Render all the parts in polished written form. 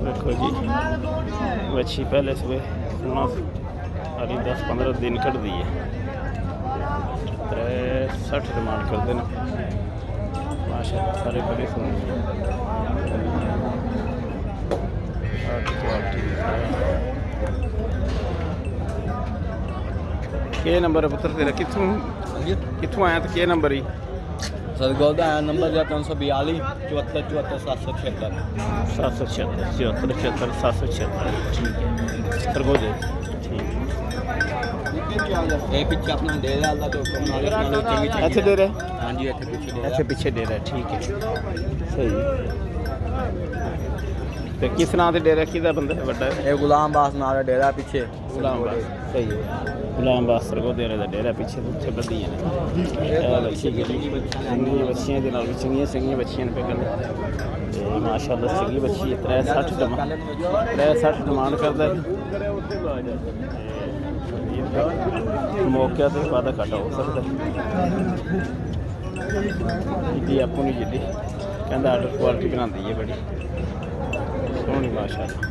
देखो जी मच्छी पहले सुबह सोना अभी 10-15 दिन कट दी है 60 डिमांड करते हैं माशाल्लाह सारे बड़े सोने के नंबर है पुत्र तेरा कित्थों आया तो के नंबर ही सरगोल का आया नंबर जो 342 74 74 776 776 776 ठीक है सरगोल ठीक ये पीछे अपना डेरा वाला तो नाले चंगी अच्छे दे रहे हां जी ऐसे पीछे दे रहा है ठीक है सही तो किस नाम से डेरा किदा बंदा है बड़ा ये गुलाम बास नाल डेरा पीछे गुलाम बास सही है गुलाम बास सरगो दे रहा डेरा पीछे उत्थे बदियां ने बच्चियां दे नाल चंगियां बच्चियां पे गल माशाल्लाह चंगी बच्ची 360 डिमांड करदा है मौके ते वादा घट हो सकदा जी आपको नहीं जिद्दी कहंदा आर्डर क्वालिटी बनांदी है बड़ी सोहनी माशाल्लाह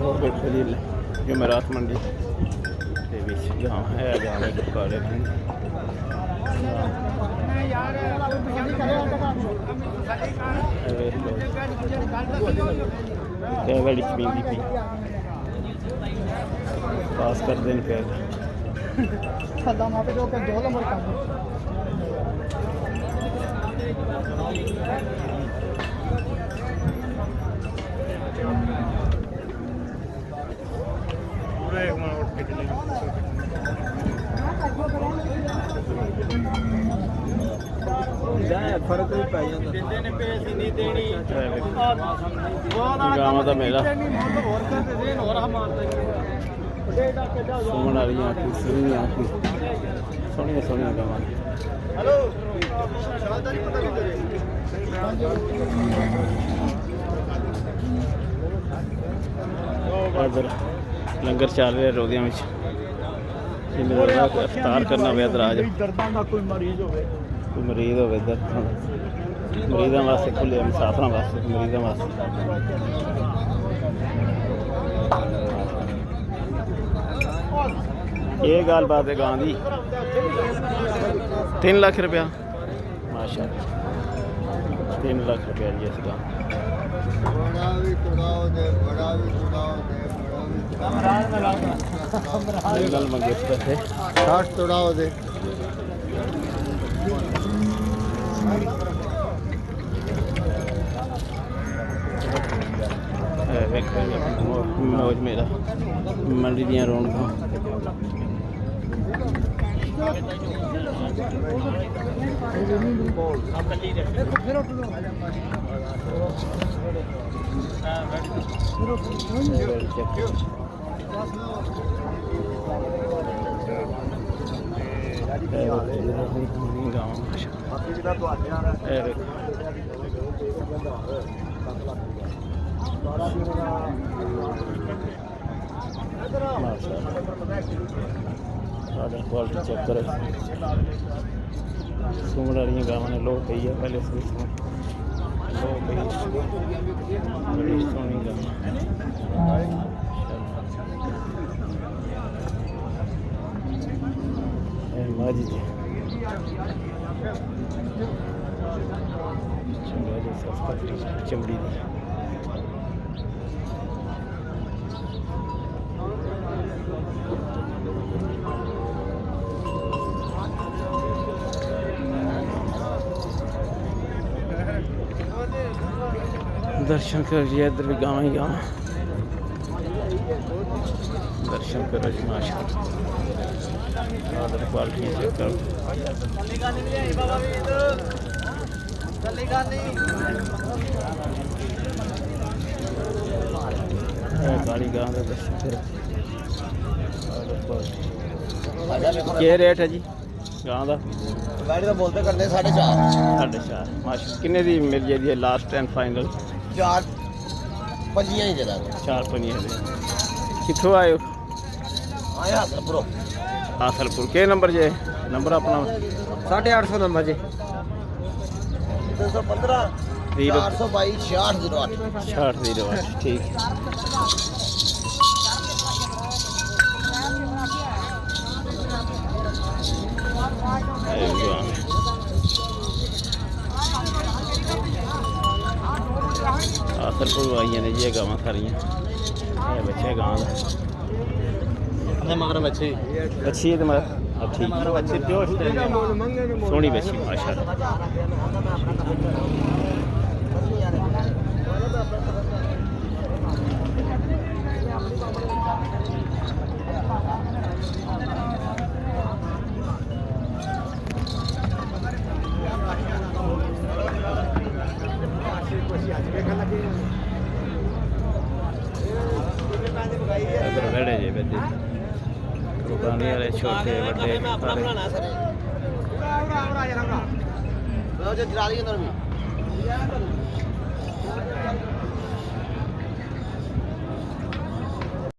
और देखो जी जमेरात मंडी जहाँ है जहाँ दुकाने हैं गाड़ी पींदी पी पास कर देन पे फर्क नहीं पै गाँव का मेला सुमन वाली आँखी सोहनी आँखी सोहनिया सोहनिया गाँव इधर लंगर चल रहे रोदियां में अफ्तार करना पे इधर आ जाओ कोई मरीज हो इधर मरीजों वास्ते खुले मुसाफिर वास्ते मरीजों वास्ते ये गल बात है गां दी 3 लाख रुपया माशाल्लाह 3 लाख रुपया जी इस गां गल मंगे पैसे 60 तोड़ाओ दे मौज मेरा मंडी दियां रौनकां क्वालिटी चेक करो सूमड़ वाली गाँव ने लो पी है पहले लो पी बड़ी सोहनी गाँव माजी जी चमड़ी दी दर्शन करिए इधर भी गाँव ही गाँव दर्शन करो जी माशाल्लाह क्वालिटी चेक करो गाड़ी गाँव का दर्शन करो क्या रेट है जी गाँव का गाड़ी तो बोलते करते 4.5 माशा किन्ने दी मिल जाती है लास्ट एंड फाइनल 4-5 ही जरा 4-5 कितों आए हो आया सर ब्रो हासलपुर के नंबर जे नंबर अपना 850 नंबर जी 215 0 422 6608 6008 ठीक हासलपुर आइए ने ये गावां सारियां ये बच्चे गांव मगर बच्चे अच्छी है तुम्हारा अब ठीक मगर बच्चे प्योर सोहनी बच्ची माशाल्लाह इधर वेड़े जे बदे दुकाने वाले छोटे बड़े सारे जो जलाली अंदर भी